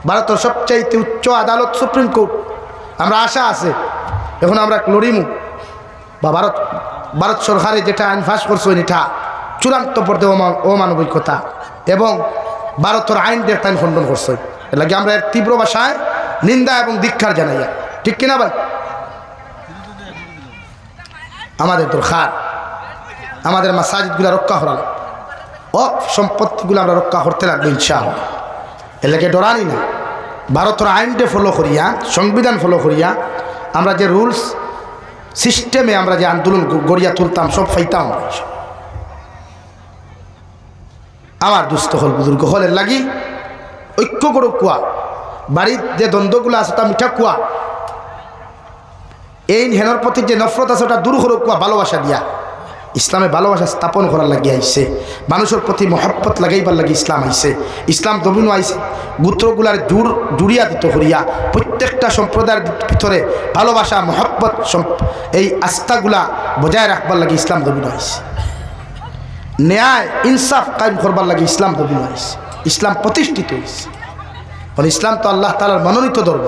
ভারতের সবচাইতে উচ্চ আদালত সুপ্রিম কোর্ট। আমরা আশা আছে এখন আমরা লড়িমু বা ভারত সরকারে যেটা আইন পাস করছে এটা চূড়ান্ত পর্যায়ে অমানবিকতা এবং ভারতের আইনদের তাই খণ্ডন করছে। এর লাগে আমরা এর তীব্র ভাষায় নিন্দা এবং ধিক্কার জানাইয়া, ঠিক কিনা ভাই? আমাদের দরকার আমাদের মাসাজিদগুলো রক্ষা করা লাগবে, সম্পত্তিগুলো আমরা রক্ষা করতে লাগবে ইনশাআল্লাহ। এর লাগে ডরানি না, ভারতের আইনটা ফলো করিয়া, সংবিধান ফলো করিয়া আমরা যে রুলস সিস্টেমে আমরা যে আন্দোলন গড়িয়া তুলতাম সব ফাইতাম। আমার দুস্থ হল বুজুর্গ হলের লাগি ঐক্য করো কুয়া, বাড়ির যে দ্বন্দ্বগুলো আছে তা মিঠা কুয়া, এই হেনর প্রতি যে নফরত আছে ওটা দূর করো কুয়া, ভালোবাসা দিয়া। ইসলামে ভালোবাসা স্থাপন করার লাগে আইসে, মানুষের প্রতি মহব্বত লাগাইবার লাগে ইসলাম আইসে। ইসলাম দমিনও আইসে গোত্রগুলার জুড়িয়া দিত করিয়া প্রত্যেকটা সম্প্রদায়ের ভিতরে ভালোবাসা মহব্বত এই আস্থাগুলা বজায় রাখবার লাগে ইসলাম দমিনও আইসে। ন্যায় ইনসাফ কায়েম করবার লাগে ইসলাম দমিনও আইসে, ইসলাম প্রতিষ্ঠিত হয়েছে। কারণ ইসলাম তো আল্লাহ তাআলার মনোনীত ধর্ম,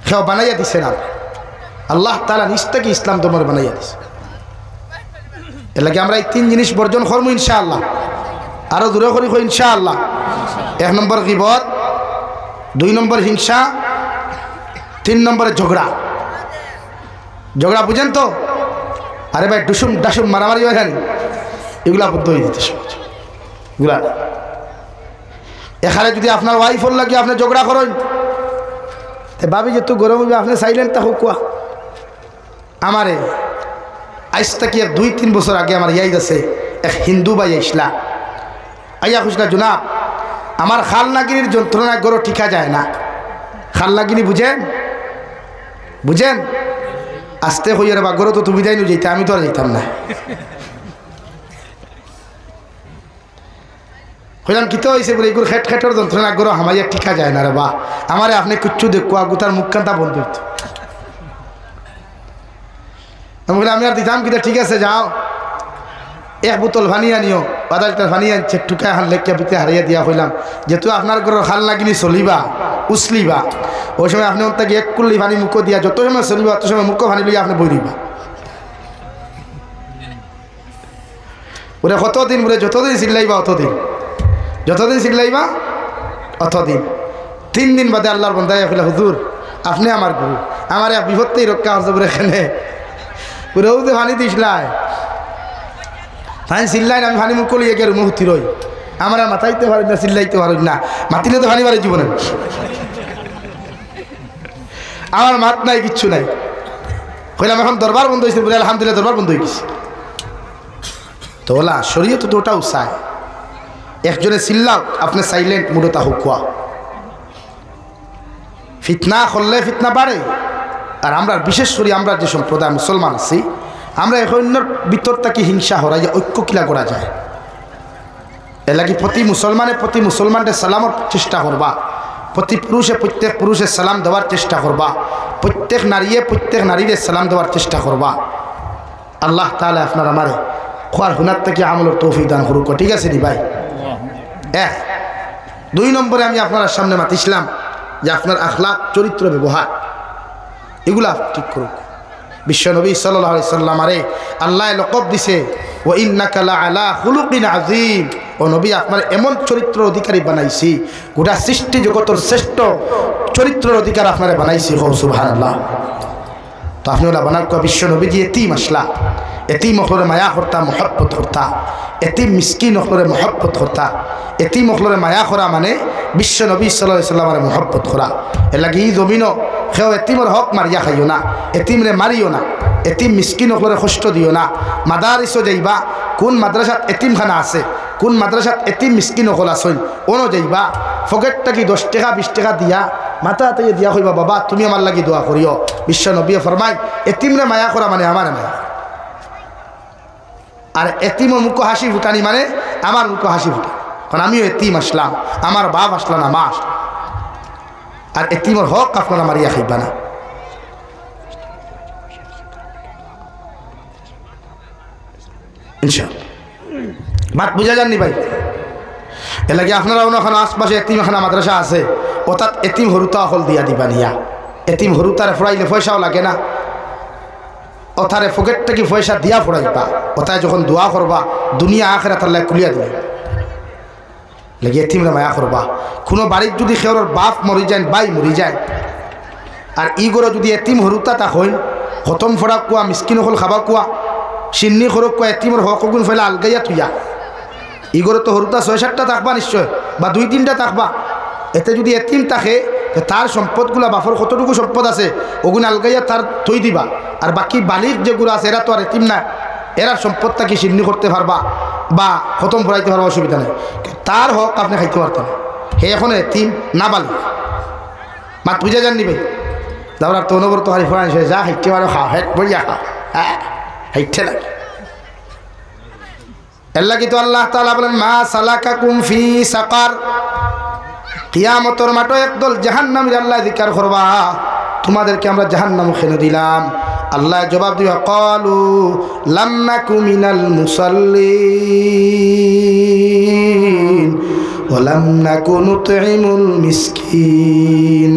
কেউ বানাইয়া দিছে না, আল্লাহ তাআলা নিজ থেকে ইসলাম ধর্ম বানাইয়া দিছে। এর লাগে আমরা এই তিন জিনিস বর্জন করবো ইনশাআল্লাহ, আরো দূরে করি ইনশাআল্লাহ। 1 নম্বর গীবত, 2 নম্বর হিংসা, 3 নম্বরে ঝগড়া। ঝগড়া বুঝেন তো? আরে ভাই ডুসুম ডাসুম মারামারি হয় জানি, এগুলা বদ্ধ হয়ে দিতে সমাজ এগুলা। এখানে যদি আপনার ওয়াইফর লাগে আপনি ঝগড়া করেন, ভাবি যে তুই গরম হইবে, আপনি সাইলেন্ট থাকুক কুয়া। আমারে আজ থেকে 2-3 বছর আগে আমার ইয়াইদ আছে এক হিন্দু ভাই আইসলা, আইয়া খুশলা জনাব আমার খালনাগিনীর যন্ত্রণা গরো ঠিকা যায় না। খালনাগিনী বুঝেন? বুঝেন? আস্তে হইয়ার বা গরো তো তুমি যাইনি যেতে, আমি তো আর যেতাম না। হইলাম কি তো হয়েছে বলে এগুলো খেট খেটের যন্ত্রণা গরো হামাইয়া ঠিকা যায় না রে বা, আমারে আপনি কিচ্ছু দেখুয়া গোতার মুখখানটা বন্ধ হইত। আমি বলি আমি আর দিতাম কিনা, ঠিক আছে যাও 1 বোতল পানি আনিও, 1/2 লিটার পানি আনছে, টুকা হান লেখিয়া পিতে হারিয়ে দিয়া হইলাম যেহেতু আপনার ঘরের খাল লাগিনি চলিবা উছলিবা, ওই সময় আপনি ওর থেকে 1 কুল্লি পানি মুখ দিয়া যত সময় চলিবা তত সময় মুখ পানি লইয়া আপনি বই দিবা। ওরে কতদিন বলে যতদিন চিল্লাইবা অতদিন, যতদিন চিল্লাইবা অতদিন। 3 দিন বাদে আল্লাহর বন্দায় ফেলে হুজুর আপনি আমার গুরু, আমার এক বিপত্তেই রক্ষা হচ্ছে বলে এখানে পুরোতে পানি দিসলাই পানি চিল্লাই আমি পানি মুখ লিয়ে গিয়ে মুহূর্তি রই, আমার মাথাইতে পারি না, চিল্লাইতে পারি না, মাতিলে তো পানি পারে জীবনে, আমার মাত নাই কিচ্ছু নাই। কইলাম এখন দরবার বন্ধ হয়েছে বলে আলহামদুলিল্লাহ দরবার বন্ধ হয়ে গেছে। তো ওলা শরীয়ত তো ওটাও চায়, একজনে চিল্লাও আপনি সাইলেন্ট মুডতা হুকুয়া। ফিতনা করলে ফিতনা বাড়ে। আর আমরা বিশেষ করে আমরা যে সম্প্রদায় মুসলমান আছি, আমরা অন্যর ভিতর থেকে হিংসা হরাইয়া ঐক্য কিলা করা যায়। এর লাগে প্রতি মুসলমানের সালামের চেষ্টা করবা, প্রত্যেক পুরুষে সালাম দেওয়ার চেষ্টা করবা, প্রত্যেক নারীরে সালাম দেওয়ার চেষ্টা করবা। আল্লাহ তাআলা আপনার আমারে খোয়ার হুনার থেকে আমলের তৌফিক দান করুক, ঠিক আছে নি ভাই? 2 নম্বরে আমি আপনার সামনে মাতিছিলাম যে আপনার আখলাক চরিত্র ব্যবহার এগুলা ঠিক করুক। বিশ্বনবী সাল্লাল্লাহু আলাইহি সাল্লাম আরে আল্লাহ লকব দিছে ওয়া ইন্নাকা লাআলা খুলুকিন আযীম, ও নবী আপনার এমন চরিত্র অধিকারী বানাইছি, গোটা সৃষ্টি জগতের শ্রেষ্ঠ চরিত্রের অধিকার আপনারে বানাইছি। সুবহানাল্লাহ। তো আপনি ওলা বানার বিশ্বনবী যে এতিম আসলা, এতিম অখলরে মায়া করতা মহব্বত করতা, এতিম মিসকিন অখলরে মহব্বত করতা। এতিম অখলরে মায়া করা মানে বিশ্বনবী সাল্লাল্লাহু আলাইহি সাল্লামের মহব্বত করা। এর লাগে ই জমিনও সেও এতিমর হক মারিয়া খাইও না, এতিমরে মারিও না, এতিম মিসকিন অখলরে কষ্ট দিও না। মাদারিসও যাইবা, কোন মাদ্রাসাত এতিমখানা আছে, কোন মাদ্রাসাত এতিম মিসকিন অকল আসইন, ওনো যাইবা ফকেটটা কি 10 টাকা 20 টাকা দিয়া মাথা হাতে দিয়া কইবা বাবা তুমি আমার লাগি দোয়া করিও। বিশ্বনবী ফরমায় এতিমরে মায়া করা মানে আমার মায়া, আর এতিমর মুখ হাসি ফুটানি মানে আমার মুখ হাসি ফুটা, কারণ আমিও এতিম আসলাম, আমার বাপ আসলাম না, মা আসলাম। আর এতিমর হক আপনারা মারিয়া খাইবা না। ইনশাআল্লাহ। বাত বুঝা যাননি ভাই? এর লাগে আপনারা ওখানে আশপাশে এতিমখানা মাদ্রাসা আছে, অর্থাৎ এতিম হরুতা অকল দিয়া দিবা নিয়া। এতিম হরুতারে ফোড়াইলে পয়সাও লাগে না, ওথারে ফকেট থেকে পয়সা দিয়া ফোড়াইবা। ওথায় যখন দোয়া করবা দুনিয়া আখিরাত আল্লাহ খুলিয়া দিবে। লাগে এতিমরা মায়া করবা। কোনো বাড়ির যদি খেওর বাপ মরি যায়, বাই মরি যায়, আর ই গরো যদি এতিম হরুতা তা হইন, খতম ফোড়া কুয়া, মিসকিন হল খাবা কুয়া, সিন্নি খরক কুয়া, এতিমর হক গুণ ফেলে আলগাইয়া তুইয়া। ইগরে তো হরুতা ৬-৭টা থাকবা নিশ্চয়, বা ২-৩টা থাকবা। এতে যদি এতিম থাকে তার সম্পদগুলা বাফর কতটুকু সম্পদ আছে ওগুলো আলগাইয়া তার থই দিবা। আর বাকি বালির যেগুলো আছে এরা তো আর এতিম না, এরা সম্পদটাকে সিন্নি করতে পারবা বা খতম ফরাইতে পারবা, অসুবিধা নেই। তার হক আপনি খাইতে পারতেন। হে এখন এতিম না বালি, মাত বুঝা যান নিবে। তারপর তো অনবর তো হারি ফরান যা হাইতে পারো খা, হেট বইয়া খা, হ্যাঁ হাইতে লাগে। এল্লা কি তো আল্লাহ তাআলা বলেন মা সালাকাকুম ফি সাকার, কিয়ামতের মাঠে একদল জাহান্নামী আল্লাহ জিকির করবা, তোমাদেরকে আমরা জাহান্নাম খেনে দিলাম। আল্লাহ জবাব দিবা ক্বালু লাম নাকু মিনাল মুসাল্লিন ওয়া লাম নাকু নুতঈমুল মিসকিন।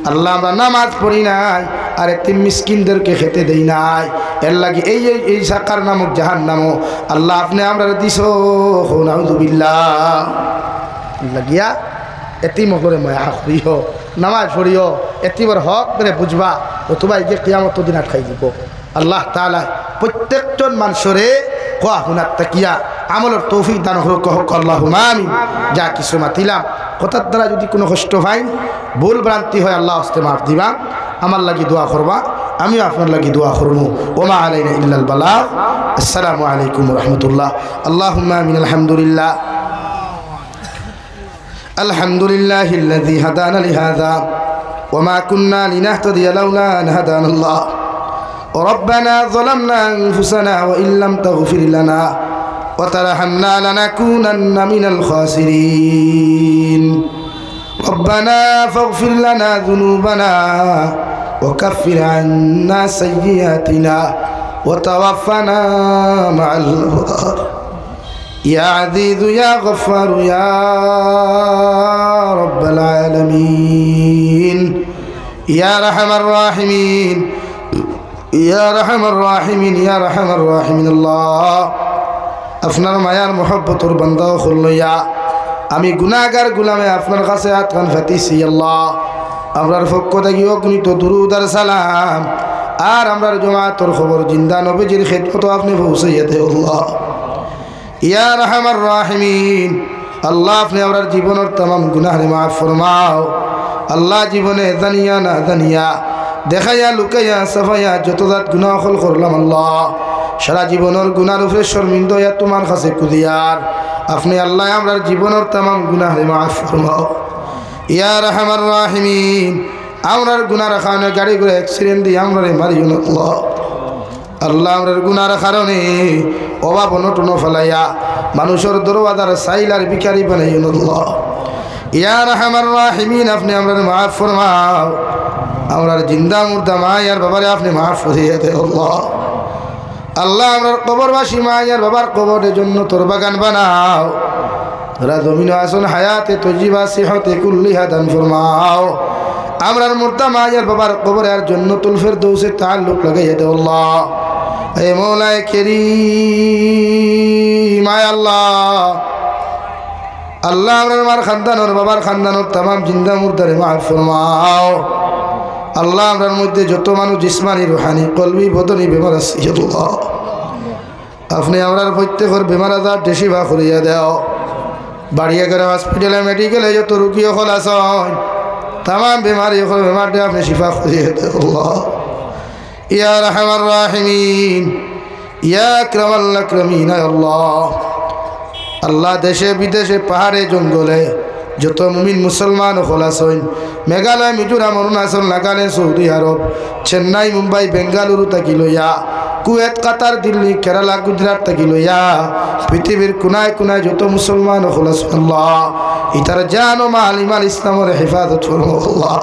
আল্লাহ আমরা নামাজ পড়ি নাই আর এতিম মিসকিনদেরকে খেতে দেই নাই। এর লাগি এই সাকার নামক জাহান্নামও আল্লাহ আপনি আমরা দিছো। নাউযুবিল্লাহ। লাগিয়া এতিম করে মায়া করিও, নামাজ পড়িও, এতিমর হক করে বুঝবা, অথবা এই যে কিয়ামত দিন আটকাই দিব। আল্লাহ তাআলা প্রত্যেকজন মানুষরে কোয়া হুনার তাকিয়া আমলের তৌফিক দান হোক আল্লাহুম্মা আমিন। যা কিছু মাতিলাম কথার দ্বারা যদি কোনো কষ্ট হয়, ভুল ভ্রান্তি হয়, আল্লাহ হস্তে মাফ দিবা। আমার লাগি দোয়া করবা, আমিও আপনার লাগি দোয়া করবো। ওমা আলাইনা ইল্লাল বালাগ। আসসালামু আলাইকুম ওয়া রাহমাতুল্লাহ। আল্লাহুম্মা আমিন। আলহামদুলিল্লাহ আলহামদুলিল্লাহিল্লাযী হাদানা লিহাযা ওয়া মা কুন্না লিনাহতাদিয়া লাউলা আন হাদানাল্লাহ। ربنا ظلمنا أنفسنا وإن لم تغفر لنا وترحمنا لنكونن من الخاسرين. ربنا فاغفر لنا ذنوبنا وكفر عنا سيئاتنا وتوفنا مع الأبرار. يا عزيز يا غفار يا رب العالمين يا أرحم الراحمين يا أرحم الراحمين يا أرحم الراحمين الله আপনার মায়ার মহব্বতর বান্দা হইয়া আমি গুনাহগার গোলামে আপনার কাছে হাত কান ফাতিছি। আল্লাহ আমরার পক্ষ থেকে অগণিত দুরূদ আর সালাম আর আমরার জামাতের খবর জিন্দা নবীজির খিদমত আপনি পৌঁছাইয়া দেন। আল্লাহ ইয়া আরহামার রাহিমিন। আল্লাহ আপনি আমরার জীবনের तमाम গুনাহ মাফ ফরমাও। আল্লাহ জীবনে জানিয়া না জানিয়া দেখাইয়া লুকাইয়া সাফাইয়া যত জাত গুনাহ হল করলাম, আল্লাহ সারা জীবনের গুনার উপরে শর্মিন্দা হইয়া তোমার কাছে কুদিয়ার আপনি আল্লাহ আমরার জীবনের तमाम গুনাহ মাফ ফরমাও। ইয়া আরহামার রাহিমিন। আমরার গুনার কারণে গাড়ি করে অ্যাক্সিডেন্ট দিয়ে আমরারে মারিও না আল্লাহ। আল্লাহ আমরার গুনার কারণে অভাব অনটন ফেলাইয়া মানুষের দরওয়াজার সাইলার ভিখারি বানাইও না আল্লাহ। ইয়া আরহামার রাহিমিন। আপনি আমরার মাফ ফরমাও। আমরার জিন্দা মুর্দা মায়ার বাবারে আপনি মাফ করিয়ে দেন আল্লাহ। আল্লাহ আমরার কবরবাসী মায়ার বাবার কবরের জন্য তোর বাগান বানাও। তোরা জমিন আসন হায়াতে তজিবা সিহতে কুল্লিহা দান ফরমাও। আমরার মুর্দা মায়ার বাবার কবরের জন্য তুলফের দৌসে তাল্লুক লাগাইয়া দেন আল্লাহ। এ মৌলায়ে কারীম আল্লাহ, আল্লাহ আমরার মার খানদানোর বাবার খানদানোর तमाम জিন্দা মুর্দারে মাফ ফরমাও। আল্লাহ আমরার মধ্যে যত মানুষ জিসমানি রুহানি কলবি বদনি বেমার আছে আল্লাহ আপনি আমরার প্রত্যেকের বেমার আজার দেশি বা করিয়া দেও। বাড়িয়া করে হসপিটালে মেডিকেলে যত রুগী হল আসন तमाम বেমারি হল বেমারটা আপনি শিফা করিয়া দেও আল্লাহ। ইয়া আরহামার রাহিমিন ইয়া আকরামাল আকরামিন আল্লাহ। আল্লাহ দেশে বিদেশে পাহাড়ে জঙ্গলে যত মুমিন মুসলমান হল আসন মেঘালয় মিজোরাম অরুণাচল নাগাল্যান্ড সৌদি আরব চেন্নাই মুম্বাই বেঙ্গালুরু থাকি লইয়া কুয়েত কাতার দিল্লি কেরালা গুজরাট থাকি লইয়া পৃথিবীর কোনায় কোনায় যত মুসলমান হল আসন আল্লাহ ইতার জান ও মাল ইমান ইসলামের হেফাজত ফরমাও আল্লাহ।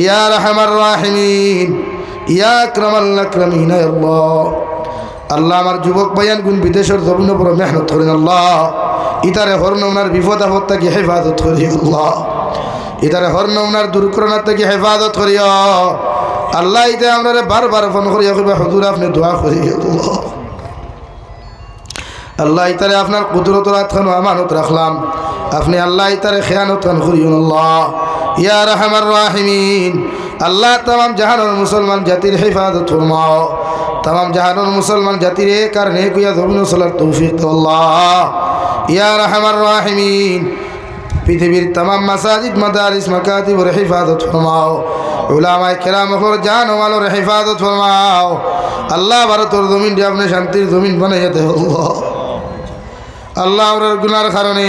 ইয়া আরহামার রাহিমিন ইয়া আকরামাল আকরামিন আল্লাহ। আল্লাহ আমার যুবক ভাইয়ান গুণ বিদেশের জমিন উপর মেহনত করেন আল্লাহ ইতারে হরণ ওনার বিপদ আপদ থেকে হেফাজত করি আল্লাহ ইতারে হরণ ওনার দুর্ঘটনার থেকে হেফাজত করিও আল্লাহ ইতে আমরা বারবার ফোন করিয়া কইবা হুজুর আপনি দোয়া করি আল্লাহ আল্লাহ ইতারে আপনার কুদরত রাখানো আমানত রাখলাম আপনি আল্লাহ ইতারে খেয়ানত খান করিও আল্লাহ ইয়া রাহমার রাহিমিন আল্লাহ तमाम জাহানের মুসলমান জাতির হেফাজত ফরমাও तमाम জাহানের মুসলমান জাতির এক কারণে কুয়া জমিন চলার তৌফিক দাও আল্লাহ ইয়া রাহমার রাহিমিন পৃথিবীর तमाम মাসাজিদ মাদারিস মাকাতিবের হেফাজত ফরমাও উলামায়ে কেরামের জান ও মালের হেফাজত ফরমাও আল্লাহ ভারতের জমিন দিয়ে আপনি শান্তির জমিন বানাইয়া দেও আল্লাহ আল্লাহ আমরার গুনার কারণে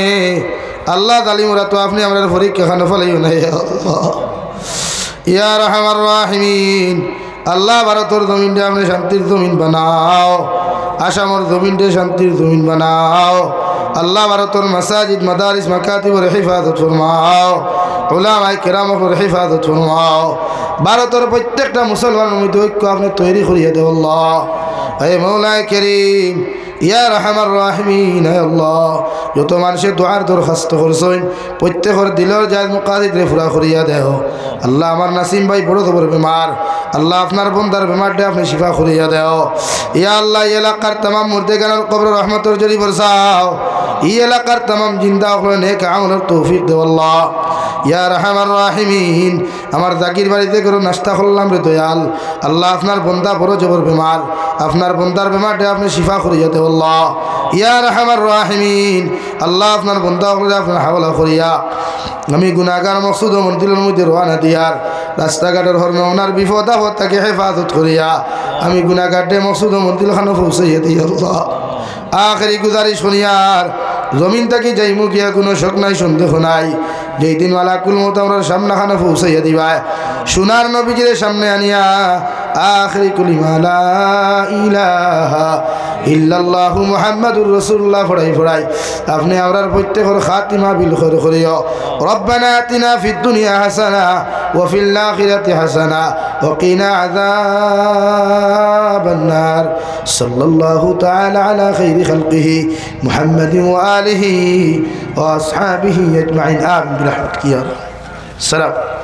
আল্লাহ জালিমরা তো আপনি আমরার পরীক্ষা খানে ফলাইও না আল্লাহ ইয়া রাহমার রাহিমিন আল্লাহ ভারতের জমিন দিয়ে আপনি শান্তির জমিন বানাও আসামের জমিন দিয়ে শান্তির জমিন বানাও আল্লাহ ভারতের মাসাজিদ মাদারিস মাকাতিবের হেফাজত ফরমাও উলামায়ে কেরামের হেফাজত ফরমাও ভারতের প্রত্যেকটা মুসলমানের মধ্যে ঐক্য আপনি তৈরি করিয়া দেও আল্লাহ হে মওলায়ে করিম ইয়া রাহমার রাহিমিন হে আল্লাহ যত মানুষের দোয়ার দরখাস্ত করছেন প্রত্যেকের দিলের জায়েজ মুকাদ্দিরে পুরা করিয়া দেও আল্লাহ আমার নাসিম ভাই বড় বড় বেমার আল্লাহ আপনার বন্দার বেমারটা আপনি শিফা করিয়া দেও ইয়া আল্লাহ এই এলাকার तमाम মুর্দেগানের কবর রহমতের জরি বরসাও এই এলাকার तमाम জিন্দা হলো নেক আমলের তৌফিক দেও আল্লাহ ইয়া রাহমার রাহিমিন আমার জাকির বাড়িতে করে নাস্তা করলাম রে দয়াল আল্লাহ আপনার বন্দা বড় জবর বেমার আপনার বন্দার বেমারটা আপনি শিফা করিয়া দেও আল্লাহ ইয়া রাহমার রাহিমিন আল্লাহ আপনার বন্দা হলে আপনার হাওলা করিয়া আমি গুনাহগার মকসুদ ও মন্দিরের মধ্যে রওনা দিয়ার রাস্তাঘাটের হরণ ওনার বিপদ আপদ থেকে হেফাজত করিয়া আমি গুনাহগারটে মকসুদ ও মন্দির খানো পৌঁছাইয়া দিই আল্লাহ আখেরি গুজারিশ শুনিয়ার জমিন থেকে যাইমু গিয়া কোনো শোক নাই সন্দেহ নাই যেই দিন মালাকুল মউত আমরা সামনে খানো পৌঁছাইয়া দিবা সোনার নবীজির সামনে আনিয়া আখেরি কলিমা লা ইলাহা ইল্লাল্লাহু মুহাম্মাদুর রাসূলুল্লাহ ফড়াই আপনি আমরার প্রত্যেকের খাতিমা বিল খৈর করিও রব্বানা আতিনা ফিদ দুনিয়া হাসানা ওয়া ফিল আখিরাতি হাসানা ওয়া কিনা আযাবান নার সাল্লাল্লাহু তাআলা আলা খাইরি খালকিহি মুহাম্মাদিন ওয়া আলিহি ওয়া আসহাবিহি আজমাইন আমিন বিরহমাতিকা ইয়া রাব্ব সালাম।